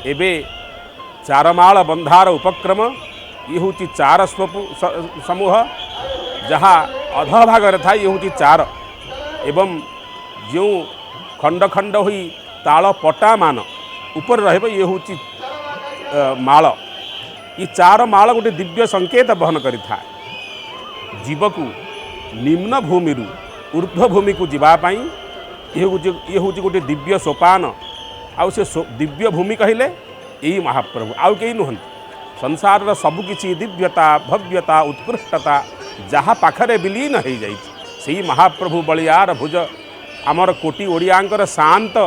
एबे चारमाल बंधार उपक्रम ये हूँ चार समूह जहाँ अधभाग था ये हूँ चार एवं जो खंड खंड हुई ताल पटा मान ऊपर रहे ये हूँ माल ये चार माल गोटे दिव्य संकेत बहन करिथा जीव को निम्न भूमि ऊर्ध्व भूमि को जीवाई ये हूँ गोटे दिव्य सोपान आउ से दिव्य भूमि कहले यही महाप्रभु आउ कई नुहंती संसार सबकि दिव्यता भव्यता उत्कृष्टता जहाँ पाखरे विलीन हो जाई महाप्रभु बलियार भुज आमर कोटि ओडियांकर शांत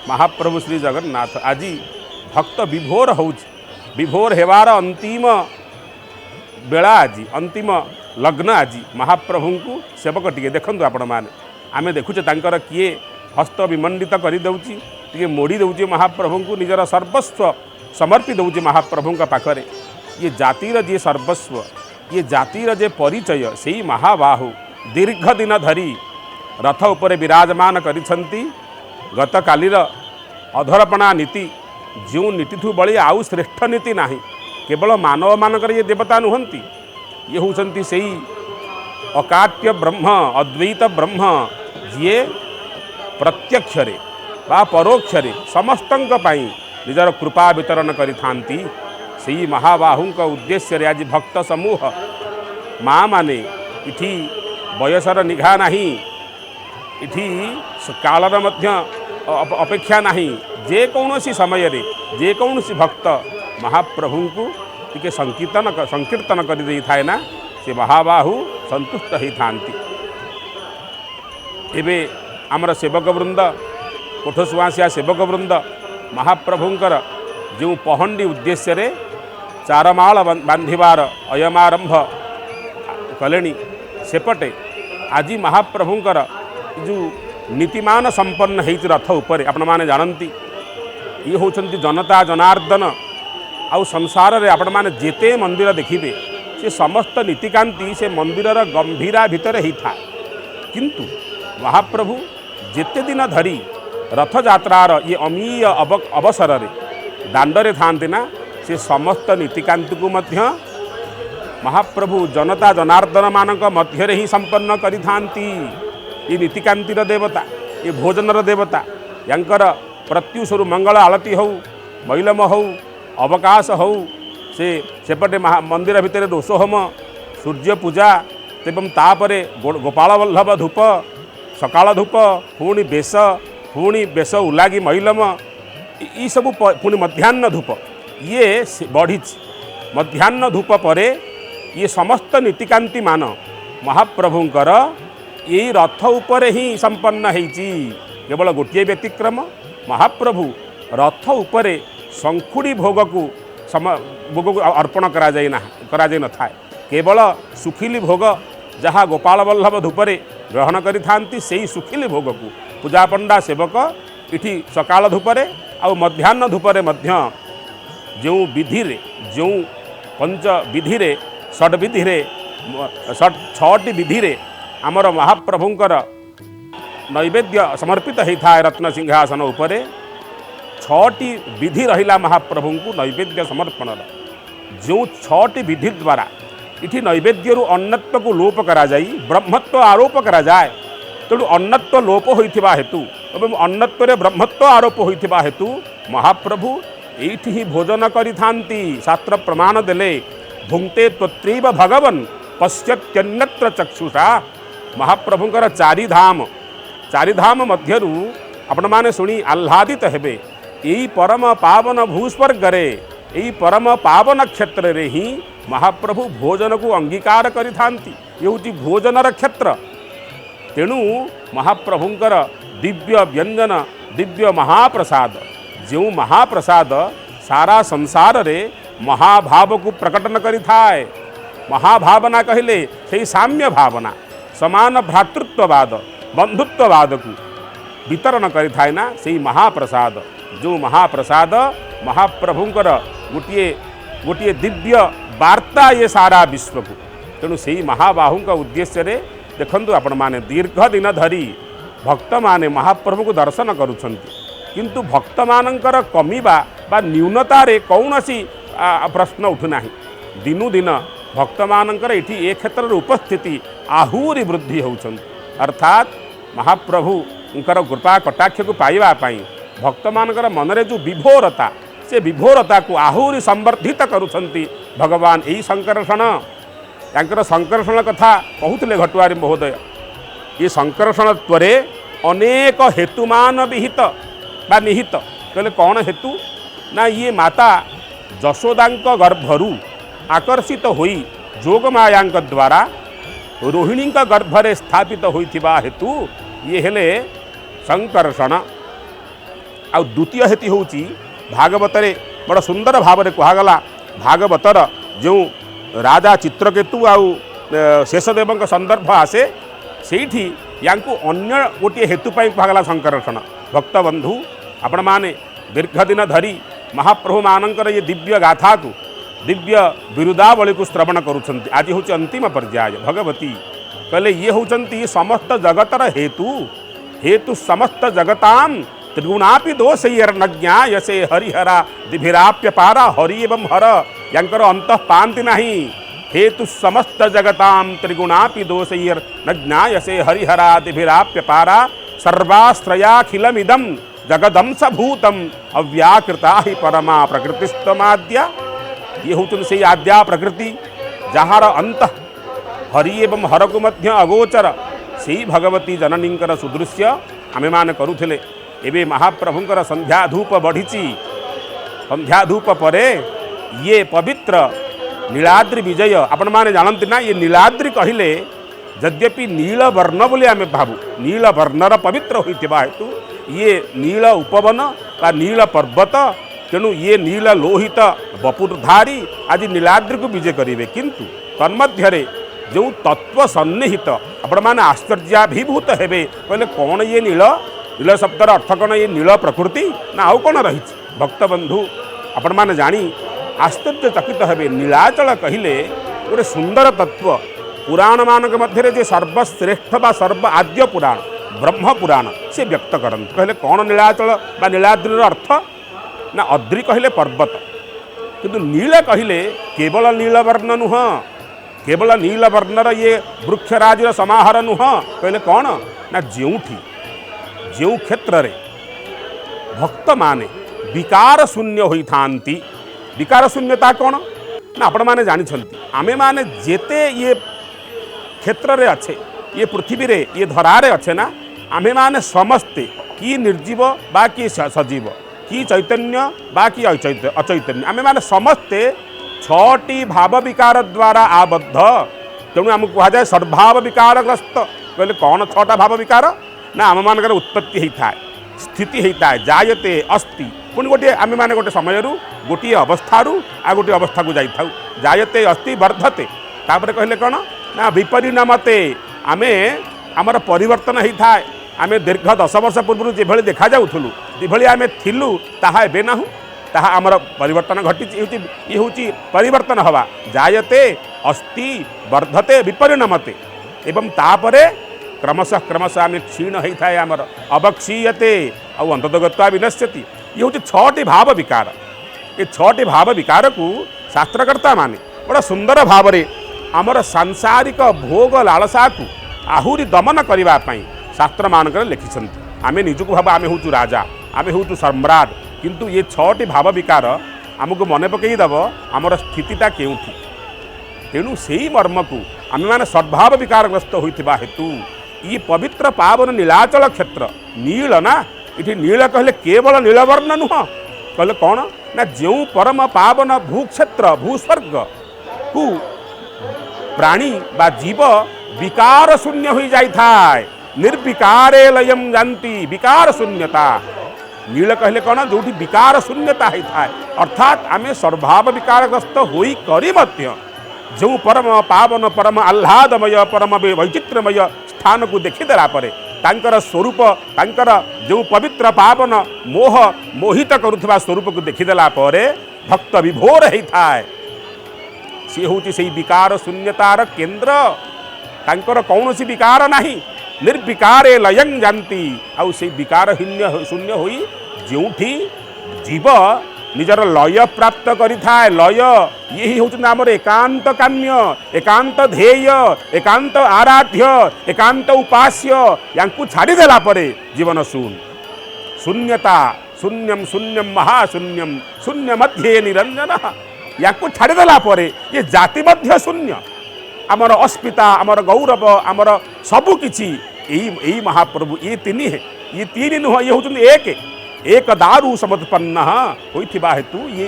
महाप्रभु श्री जगन्नाथ आज भक्त विभोर विभोर हेवार अंतिम बेला आज अंतिम लग्न आज महाप्रभु को सेवक टे देखु आपण मैंने आम देखुचे तांकर किए हस्त विमंडित कर दौची टे मोड़ी दौचे महाप्रभु को निजर सर्वस्व समर्पी दौचे महाप्रभु पाखरे ये जातिर जे सर्वस्व ये जातिर जे परिचय से महाबाहु दीर्घ दिन धरी रथ उपरे विराजमान करिसंती गत कालीर अधरपणा नीति जो नीतिठू बड़ी आउ श्रेष्ठ नीति नाही केवल मानव मानकर ये देवता नुहंती ये होउछंती सेई अकाट्य ब्रह्म अद्वैत ब्रह्म जी प्रत्यक्षरे बा परोक्षरे समस्तंक पाई निजर कृपा वितरण करिथांती सेई महाबाहुंक उद्देश्य आज भक्त समूह माँ माने इठी बयसर निघा नाही इठी कालर मध्य अपेक्षा नहीं जे कौनसी समय रे जे कौनसी भक्त महाप्रभु को टिके संकीर्तन कर दे थाए ना से महाबाहु संतुष्ट ही थांती एबे आमर सेवक वृंद कोठसुआसिया सेवक वृंद महाप्रभुंकर जो पहंडी उद्देश्य रे चारमाल बांधिबार अयमारंभ कलेनी सेपटे आज महाप्रभुंकर जो नीतिमान संपन्न होती रथ उपरे आपण माने जानती ये होचंती जनता जनार्दन आउ संसार रे आपण माने जेते मंदिर देखिबे से समस्त नीतिकांति से मंदिरर गंभीरा भितर ही था किंतु महाप्रभु जेते दिन धरी रथ यात्रार ये अमीय अवसर रे दांडरे थांती ना से समस्त नीतिकांति को मध्य महाप्रभु जनता जनार्दन मानक मध्य ही संपन्न करिथांती ये नीतिकांतिर देवता ये भोजनर देवता यांकर प्रत्युषरु मंगल आलती हो मैलम हो अवकाश हो से सेपटे मंदिर भितर रोषहोम सूर्य पूजा एवं तापरे गोपाल वल्लभ धूप सकाल धूप पुणी बेश उलागी मैलम ये सब पुणी मध्याह्न धूप ये बढ़ी मध्याह्न धूप परे ये समस्त नीतिकांति मान महाप्रभुंकर यही रथ उपरे ही संपन्न होती केवल गोटे व्यतिक्रम महाप्रभु रथ उपरे शंखुड़ी भोग को अर्पण करा न था केवल सुखिली भोग जहाँ गोपाल वल्लभ धूपरे ग्रहण करिथांती सेही सुखिली भोग को पूजा पंडा सेवक इठी सकाल धूपरे आउ मध्याह्न धूपरे मध्य जो विधि रे जो पंच विधि रे षड विधि रे छटी विधि रे आमर महाप्रभुंकर नैवेद्य समर्पित होता है रत्न सिंहासन उपरे छटी विधि रहिला महाप्रभु को नैवेद्य समर्पण जो छटी विधि द्वारा इठी नैवेद्य अन्नत्व को लोप करा जाई ब्रह्मत्व आरोप करा जाए तेणु अन्नत्व लोप होइथिबा हेतु एवं अन्नत्व रे ब्रह्मत्व आरोप होइथिबा हेतु महाप्रभु एठी ही भोजन करिथांती शास्त्र प्रमाण देले भुंक्ते त्वत्रैव भगवन् पश्यत्यन्यत्र चक्षुषा महाप्रभुंकर चारिधाम मध्यरु आपण माने शुणी आह्लादित हेबे यही परम पावन भूस्वर्गरे यही परम पावन क्षेत्र रे ही महाप्रभु भोजन को अंगीकार करिथांती ये होची भोजनर क्षेत्र तेणु महाप्रभुंकर दिव्य व्यंजन दिव्य महाप्रसाद जो महाप्रसाद सारा संसार रे महाभाव को प्रकटन करिथाए महाभावना कहले से साम्य भावना समान भ्रातृत्ववाद बंधुत्ववाद को वितरण करिथाए ना से महाप्रसाद जो महाप्रसाद महाप्रभुंकर गोटे दिव्य वार्ता ये सारा विश्व को तेणु से महाबाहु का उद्देश्य रे देखंतु आपण माने दीर्घ दिन धरी भक्त माने महाप्रभु को दर्शन करुछंती किंतु भक्त मानकर कमिबा बा न्यूनतारे कौन सी प्रश्न उठुना दिनु दिन भक्त मानकर ये ए क्षेत्र उपस्थिति आहुरी वृद्धि होउछन अर्थात महाप्रभु उनकर कृपा कटाक्ष को पाइबापी भक्त मानकर मनरे जो विभोरता से विभोरता को आहुरी संवर्धित करुछंती भगवान यही संकर्षण यांकर संकर्षण कथा कहते घटुआरी महोदय ये संकर्षण त्वरे अनेक हेतुमान विहित बा निहित कहले कौन हेतु ना ये माता जशोदांक गर्भरु आकर्षित होई जोगमायांक द्वारा रोहिणी गर्भरे स्थापित होइथिबा हेतु ये हेले संकर्षण आ द्वितीय हेतु होची भागवतरे बड़ सुंदर भाव में कहगला भागवतर जो राजा चित्रकेतु आउ शेषदेव संदर्भ आसे सेठी यांकु अन्य गोटे हेतु कहगला संकर्षण भक्तबंधु आपण माने दीर्घ दिन धरी महाप्रभु मानकर ये दिव्य गाथा को दिव्य बिरुदावली को श्रवण करुछंती आज हूँ अंतिम पर्याय भगवती कहले ये होचंती समस्त जगतर हेतु हेतु समस्त जगताम त्रिगुणापि दोषैर्नज्ञा यसे हरिहरा दिभिराप्य पारा हरि एवं हर यांकर अंत पांति नहीं हेतु समस्त जगताम त्रिगुणापि दोषैर्नज्ञा यसे हरिहरा दिभिराप्य पारा सर्वाश्रयाखिलमिदं जगदंशभूतम अव्याकृता ही परमा प्रकृतिस्तमाद्या ये हूँ से आद्या प्रकृति जार अंत हरि एवं हर को मध्य अगोचर से भगवती जननींकर सुदृश्य आमे मान करुथिले एबे महाप्रभुंकर संध्या धूप बढ़ी संध्या धूप परे ये पवित्र नीलाद्रि विजय आपण माने जानती ना ये नीलाद्रि कहले यद्यपि नील वर्ण बोले आमे भावु नील वर्णर पवित्र होइतिबा हेतु ये नील उपवन बा नील पर्वत तेणु ये नील लोहित बपुरधारी आज नीलाद्रि को विजय करेंगे किंतु तन्मध्य जो तत्व सन्निहित आपण मैंने आश्चर्याभिभूत हेबे कहले कौन ये नील नील शब्दर अर्थ कौन ये नील प्रकृति ना आउ कौन रही भक्तबंधु आपण मैंने जानी आश्चर्यचकित हेबे नीलाचल कहले गोटे सुंदर तत्व पुराण मानक मध्य जे सर्वश्रेष्ठ बा सर्व आद्य पुराण ब्रह्म पुराण से व्यक्त करते कहले कौन नीलाचल बा नीलाद्रिर अर्थ ना अद्रि कहले पर्वत किंतु नील कहले केवल नीलवर्ण नुह केवल नीलवर्णर ये वृक्षराजर समाहार नुह कहले कौन ना जोठी जो क्षेत्र रे भक्त माने विकार शून्य होई थांती विकार शून्यता कौन ना आपण माने जानी छंती आमे माने जेते ये क्षेत्र रे अच्छे ये पृथ्वी रे ये धरा रे अच्छे ना आमे माने समस्ते की निर्जीव बा की सजीव की चैतन्य बा कि अचैतन्य आमे माने समस्ते छटी भाव विकार द्वारा आबद्ध तेणु आमको कह जाए सद्भाव विकारग्रस्त कहले कौन छटा भाव विकार ना आम मानकर उत्पत्ति होता है स्थिति होता है जायते अस्ति पुणी गोटे आम मैंने गोटे समय गोटे अवस्थारू आ गोटे अवस्था को जाई जायते अस्ति वर्धते तापर कहले कौन ना विपरिणामते आमे आमर परिवर्तन होता है आमे दीर्घ 10 वर्ष पूर्व जो देखा जाऊँ जेभली आमे थिलु ताहा एबे नाहु ताहा आमर परिवर्तन घटी ये हूँ परिवर्तन हवा जायते अस्ति वर्धते विपरिणामते एवं तापरे क्रमशः क्रमशः आम क्षीण होता है आमर अवक्षीयते और अंततगत्वा विनश्यति ये हूँ 6टी भाव विकार ये 6टी भाव विकार को शास्त्रकर्ता माने बड़ा सुंदर भाव में आमर सांसारिक भोग लालसा को आहुरी दमन करने शास्त्र मानक लिखिं आमे निजक भाव आमे हूँ राजा आमे हूँ सम्राट किंतु ये 6टी भाव विकार आमको मन पकईदेव आमर स्थितिटा केउठी तेणु से मर्म को आम मैंने सद्भाव विकारग्रस्त होता हेतु ये पवित्र पावन नीलाचल क्षेत्र नील ना ये नील कहले केवल नीलवर्ण नुह कहले कौन ना जो परम पावन भूक्षेत्र भूस्वर्ग को प्राणी बा जीव विकार शून्य हो जाए निर्विकारे लयम जानती विकार शून्यता नील कहले कौन जो विकार शून्यता होता है अर्थात आम सर्वभाव विकारग्रस्त होई करी मध्य जो परम पावन परम आह्लादमय परम वैचित्र्यमय स्थान को देखीदेला तांकर स्वरूप तांकर जो पवित्र पावन मोह मोहित करुवा स्वरूप को देखीदेला भक्त विभोर होता है सी हूँ से विकार शून्यतार केन्द्र तांकर कौन सी विकार नहीं निर्विकारे लयं जानती आउ से विकार शून्य होई जोठी जीव निजर लय प्राप्त करिथाए लय ये ही होउछन हमर एकांत काम्य एकांत ध्येय एकांत आराध्य एकांत उपास्य यांकु छाड़ी देला परे जीवन शून्यता शून्यम शून्यम महाशून्यम शून्य मध्य निरंजन यांकु छाड़ी देला परे ये जाति मध्य शून्य आमर अस्मिता आमर गौरव आमर सबु किछि एई महाप्रभु ये तीन नुह ये होउछन एक दारु समुत्पन्न होइथिबा हेतु ये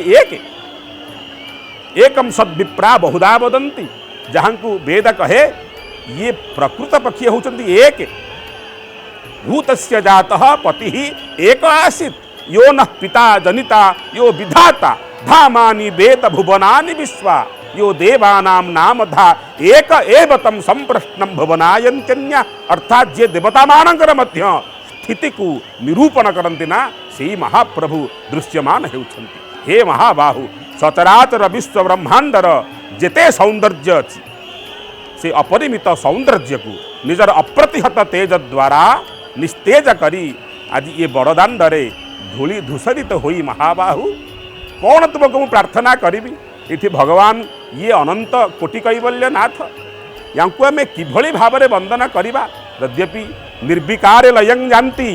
एकम सद्विप्रा बहुधा वदन्ति जहाँकु वेद कहे ये प्रकृत पक्षी होउछन्ति एक भूतस्य जातः पति एक आसीत् यो न पिता जनिता यो विधाता धामानि वेद भुवनानि विश्वा यो देवानां नाम धा एक एव तम संप्रश्नम भुवनायन्त्यन्य अर्थात जे देवता मानकर मध्य स्थिति को निरूपण करती ना से महाप्रभु दृश्यमान होउछन्ति हे महाबाहु सचराचर विश्व ब्रह्मांडर जेते सौंदर्य अछि से अपरिमित सौंदर्य को निजर अप्रतिहत तेज द्वारा निस्तेज करी आज ये बड़दाण्डरे धूली धूसरित होई महाबाहु कौन तुमको प्रार्थना करी इति भगवान ये अनंत कोटि कैवल्य नाथ यांकु आमे किभଳି भावरे वंदना करिबा यद्यपि निर्विकार लयं जानती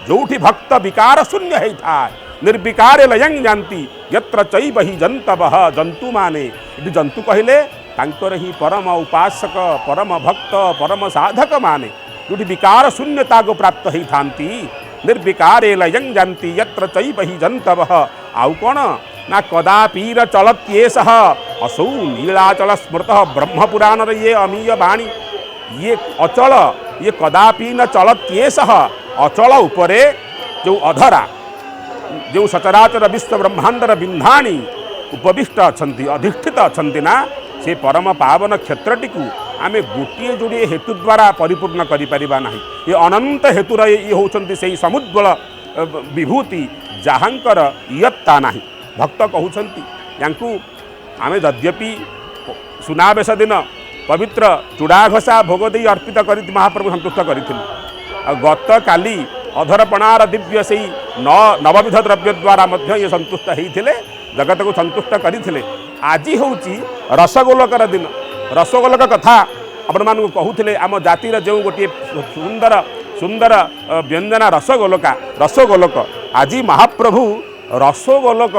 जोठी भक्त विकार शून्य है था निर्विकार लयं जानती यत्र चैव हि जंतवः जंतु माने इति जंतु कहले तांकर ही परम उपासक परम भक्त परम साधक माने जोठी विकार शून्यता को प्राप्त है थांती निर्विकारे लयं जानती यत्र चैव हि जंतवः आउ कोन ना कदापीर चलत्येषः असौ नीलाचल स्मृतः ब्रह्मपुराण ये अमीय वाणी ये अचल ये कदापि न चलत्येषः अचल उपरे जो अधरा जो सचराचर विश्व ब्रह्मांडर बिंधाणी उपविष्ट अछंती अधिष्ठित अछंती ना से परम पावन क्षेत्रटी को आमे गोटे जोड़े हेतु द्वारा परिपूर्ण करि परिबा नाही ये अनंत हेतुर ये होउछंती सेही समुद्बल विभूति जहाँकर इयत्ता नाही भक्त कहउछंती यांकु आमे यद्यपि सुनावेश दिन पवित्र चूड़ाघसा भोग दे अर्पित कर महाप्रभु संतुष्ट करथिलु गत काली अधरपणार दिव्य से नवविध द्रव्य द्वारा मध्य ये संतुष्ट होते जगत को संतुष्ट करते आज हूँ रसगोलकर दिन रसगोलक कथा आपण मानक कहूले आम जातिर जो गोटे सुंदर सुंदर व्यंजना रसगोलक आज महाप्रभु रसगोलक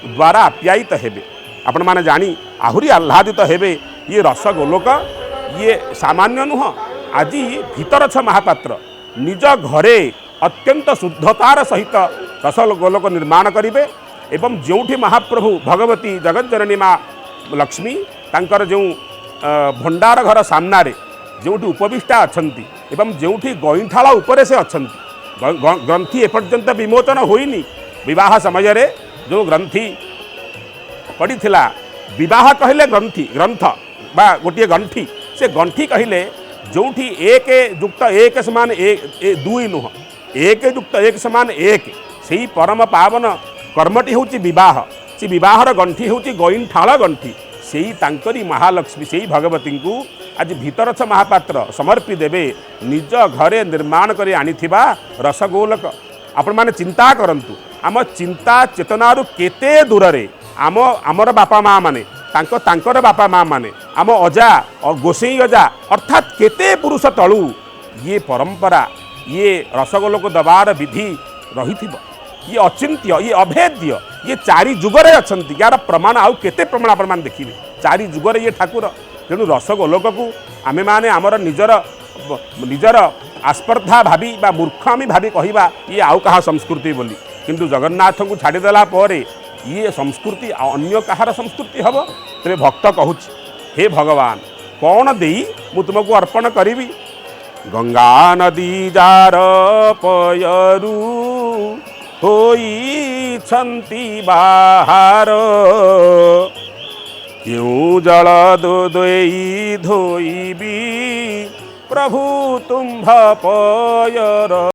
द्वारा आप्यायित हेबे आपण माने जानी आहुरी आह्लादित हेबे ये रसगोलक ये सामान्य नुह आज भीतरछ महापात्र निज घरे अत्यंत शुद्धतार सहित रसगोलक निर्माण करिवे एवं जोठी महाप्रभु भगवती जगज्जननी माँ लक्ष्मी तांकर जो भंडार घर सामना रे जोठी उपविष्टा अछंती एवं जोठी गईठाला उपरे से अछंती ग्रंथि एपर्यंत विमोचन होइनी विवाह समय रे जो ग्रंथि पड़ीथिला विवाह कहले ग्रंथि ग्रंथ बा गोटे गंठी से गंठी कहले जोठी एक युक्त एक समान एक दुई नुह एक युक्त एक समान एक से परम पावन कर्मटी होची विवाह से विवाहर गंठी होची गईठाल गंठी से तांकरी महालक्ष्मी से भगवती को आज भीतरछ महापात्र समर्पी देवे निज घरे निर्माण कर आनिथिबा रसगोलक आपण माने चिंता करंतु आम चिंता चेतनारू केते दूर रे आमर बापा माँ माने तांकर बापा माँ माने आम अजा और गोसेई अजा अर्थात केते पुरुष तलू ये परंपरा ये रसगोलक दबार विधि रही ये अचिंत्य ये अभेद्य ये चारि जुगरे अछंती यार प्रमाण आउ केते प्रमाण आपण मान देखिबे चारि जुगरे ये ठाकुर तेणु रसगोलक को आमे माने आमर निजर आस्पर्धा भावी बा मूर्खामी भावी कहवा ये आउ कहा संस्कृति बोली किंतु जगन्नाथ को छाड़देला ये संस्कृति अन्य कहार संस्कृति हम तेरे भक्त कहूँ हे भगवान कौन दे मु तुमको अर्पण करी गंगा नदी जार पयरू होई छंती बाहार क्यों जल दोई धोईबी प्रभु तुम्भ पयर।